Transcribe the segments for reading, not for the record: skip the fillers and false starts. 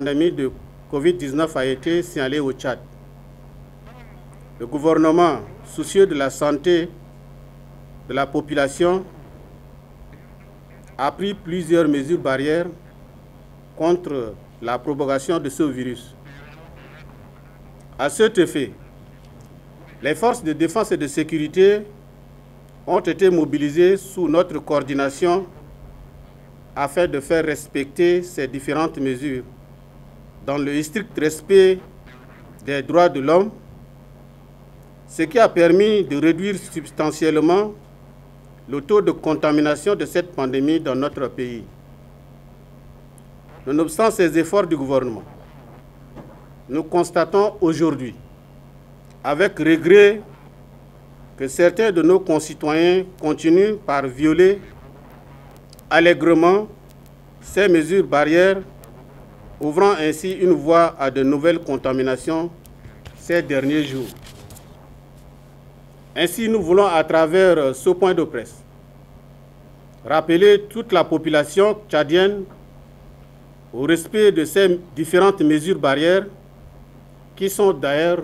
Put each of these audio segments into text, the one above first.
pandémie de Covid-19 a été signalée au Tchad. Le gouvernement, soucieux de la santé de la population, a pris plusieurs mesures barrières contre la propagation de ce virus. À cet effet, les forces de défense et de sécurité ont été mobilisées sous notre coordination afin de faire respecter ces différentes mesures dans le strict respect des droits de l'homme, ce qui a permis de réduire substantiellement le taux de contamination de cette pandémie dans notre pays. Nonobstant ces efforts du gouvernement, nous constatons aujourd'hui, avec regret, que certains de nos concitoyens continuent par violer allègrement ces mesures barrières, ouvrant ainsi une voie à de nouvelles contaminations ces derniers jours. Ainsi, nous voulons, à travers ce point de presse, rappeler toute la population tchadienne au respect de ces différentes mesures barrières qui sont d'ailleurs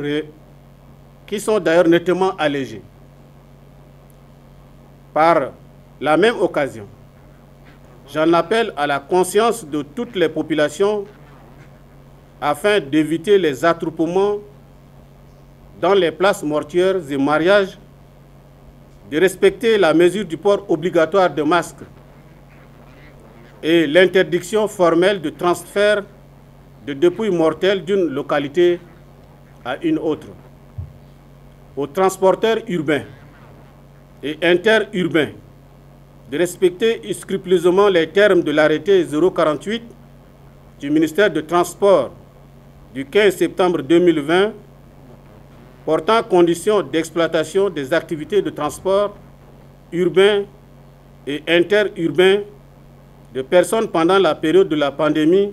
nettement allégées. Par la même occasion, j'en appelle à la conscience de toutes les populations afin d'éviter les attroupements dans les places mortuaires et mariages, de respecter la mesure du port obligatoire de masques et l'interdiction formelle de transfert de dépouilles mortelles d'une localité à une autre. Aux transporteurs urbains et interurbains de respecter scrupuleusement les termes de l'arrêté 048 du ministère des Transports du 15 septembre 2020 portant conditions d'exploitation des activités de transport urbain et interurbain de personnes pendant la période de la pandémie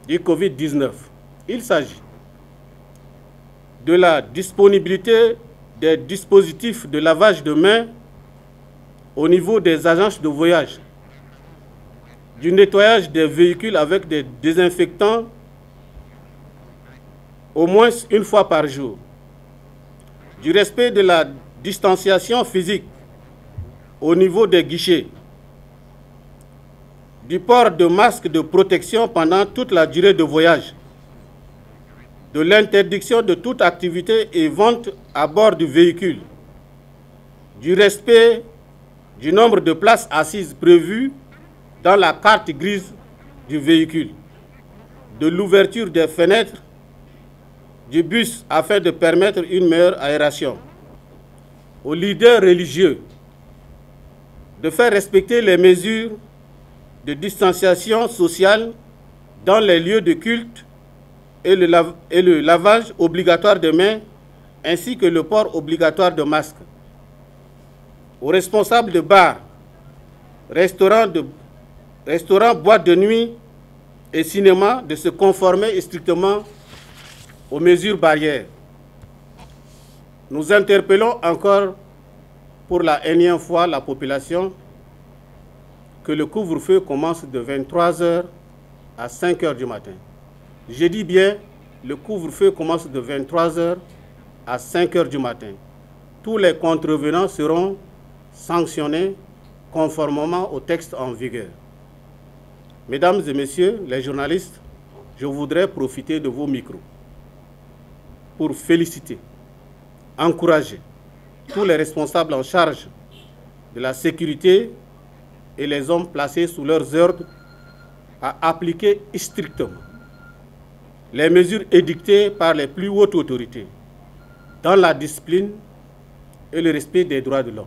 du Covid-19. Il s'agit de la disponibilité des dispositifs de lavage de mains au niveau des agences de voyage, du nettoyage des véhicules avec des désinfectants au moins une fois par jour, du respect de la distanciation physique au niveau des guichets, du port de masques de protection pendant toute la durée de voyage, de l'interdiction de toute activité et vente à bord du véhicule, du respect du nombre de places assises prévues dans la carte grise du véhicule, de l'ouverture des fenêtres du bus afin de permettre une meilleure aération, aux leaders religieux de faire respecter les mesures de distanciation sociale dans les lieux de culte et le lavage obligatoire de mains ainsi que le port obligatoire de masques. Aux responsables de bars, restaurants, boîtes de nuit et cinéma de se conformer strictement aux mesures barrières. Nous interpellons encore pour la énième fois la population que le couvre-feu commence de 23 h à 5 h du matin. Je dis bien, le couvre-feu commence de 23 h à 5 h du matin. Tous les contrevenants seront sanctionnés conformément au texte en vigueur. Mesdames et messieurs les journalistes, je voudrais profiter de vos micros pour féliciter, encourager tous les responsables en charge de la sécurité et les hommes placés sous leurs ordres à appliquer strictement les mesures édictées par les plus hautes autorités dans la discipline et le respect des droits de l'homme.